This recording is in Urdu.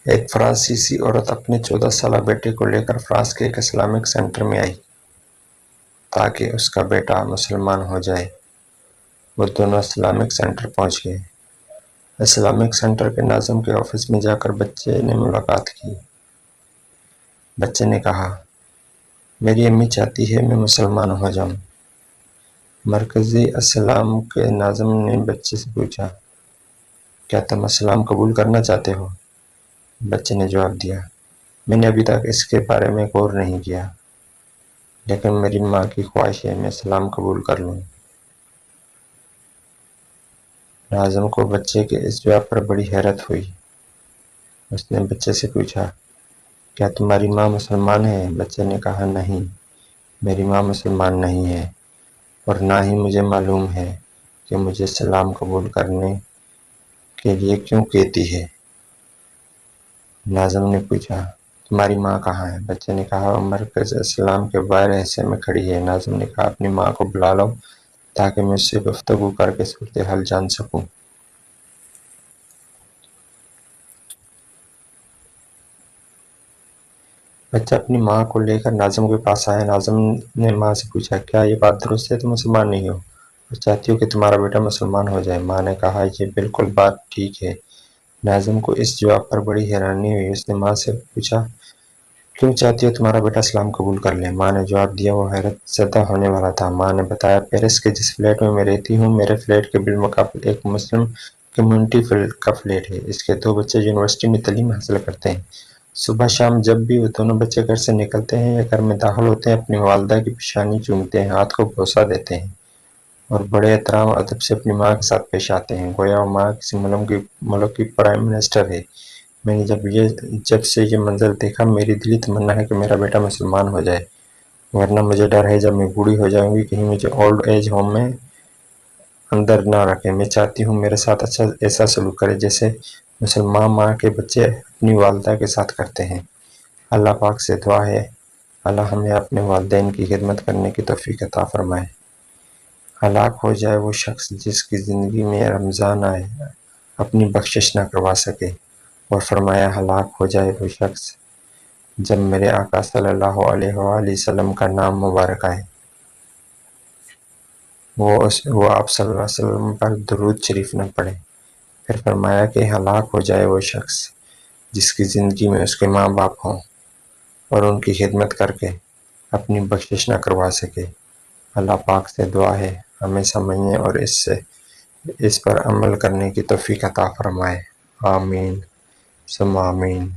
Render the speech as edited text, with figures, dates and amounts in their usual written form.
ایک فرانسیسی عورت اپنے 14 سالہ بیٹے کو لے کر فرانس کے ایک اسلامک سینٹر میں آئی تاکہ اس کا بیٹا مسلمان ہو جائے۔ وہ دونوں اسلامک سینٹر پہنچ گئے۔ اسلامک سینٹر کے ناظم کے آفس میں جا کر بچے نے ملاقات کی۔ بچے نے کہا، میری امی چاہتی ہے میں مسلمان ہو جاؤں۔ مرکزی اسلام کے ناظم نے بچے سے پوچھا، کیا تم اسلام قبول کرنا چاہتے ہو؟ بچے نے جواب دیا، میں نے ابھی تک اس کے بارے میں غور نہیں کیا، لیکن میری ماں کی خواہش ہے میں اسلام قبول کر لوں۔ ناظم کو بچے کے اس جواب پر بڑی حیرت ہوئی۔ اس نے بچے سے پوچھا، کیا تمہاری ماں مسلمان ہے؟ بچے نے کہا، نہیں، میری ماں مسلمان نہیں ہے، اور نہ ہی مجھے معلوم ہے کہ مجھے اسلام قبول کرنے کے لیے کیوں کہتی ہے۔ ناظم نے پوچھا، تمہاری ماں کہاں ہے؟ بچے نے کہا، وہ مرکز اسلام کے باہر حصے میں کھڑی ہے۔ ناظم نے کہا، اپنی ماں کو بلا لاؤ تاکہ میں اس سے گفتگو کر کے صورتحال جان سکوں۔ بچہ اپنی ماں کو لے کر ناظم کے پاس آیا۔ ناظم نے ماں سے پوچھا، کیا یہ بات درست ہے تم مسلمان نہیں ہو اور چاہتی ہو کہ تمہارا بیٹا مسلمان ہو جائے؟ ماں نے کہا، یہ بالکل بات ٹھیک ہے۔ ناظم کو اس جواب پر بڑی حیرانی ہوئی۔ اس نے ماں سے پوچھا، کیوں چاہتی ہو تمہارا بیٹا اسلام قبول کر لے؟ ماں نے جواب دیا، وہ حیرت زدہ ہونے والا تھا۔ ماں نے بتایا، پیرس کے جس فلیٹ میں رہتی ہوں، میرے فلیٹ کے بالمقابل ایک مسلم کمیونٹی کا فلیٹ ہے۔ اس کے 2 بچے یونیورسٹی میں تعلیم حاصل کرتے ہیں۔ صبح شام جب بھی وہ دونوں بچے گھر سے نکلتے ہیں یا گھر میں داخل ہوتے ہیں، اپنی والدہ کی پیشانی چومتے ہیں، ہاتھ کو بوسہ دیتے ہیں اور بڑے احترام و ادب سے اپنی ماں کے ساتھ پیش آتے ہیں، گویا وہ ماں کسی ملک کی پرائم منسٹر ہے۔ میں نے جب سے یہ منظر دیکھا، میری دلی تمنا ہے کہ میرا بیٹا مسلمان ہو جائے، ورنہ مجھے ڈر ہے جب میں بوڑھی ہو جاؤں گی کہیں مجھے اولڈ ایج ہوم میں اندر نہ رکھیں۔ میں چاہتی ہوں میرے ساتھ ایسا سلوک کرے جیسے مسلمان ماں کے بچے اپنی والدہ کے ساتھ کرتے ہیں۔ اللہ پاک سے دعا ہے، اللہ ہمیں اپنے والدین کی خدمت کرنے کی توفیق عطا فرمائے۔ ہلاک ہو جائے وہ شخص جس کی زندگی میں رمضان آئے اپنی بخشش نہ کروا سکے، اور فرمایا، ہلاک ہو جائے وہ شخص جب میرے آقا صلی اللہ علیہ وآلہ وسلم کا نام مبارک آئے، وہ آپ صلی اللہ علیہ وسلم پر درود شریف نہ پڑھے۔ پھر فرمایا کہ ہلاک ہو جائے وہ شخص جس کی زندگی میں اس کے ماں باپ ہوں اور ان کی خدمت کر کے اپنی بخشش نہ کروا سکے۔ اللہ پاک سے دعا ہے ہمیں سمجھنے اور اس پر عمل کرنے کی توفیق عطا فرمائے۔ آمین ثم آمین۔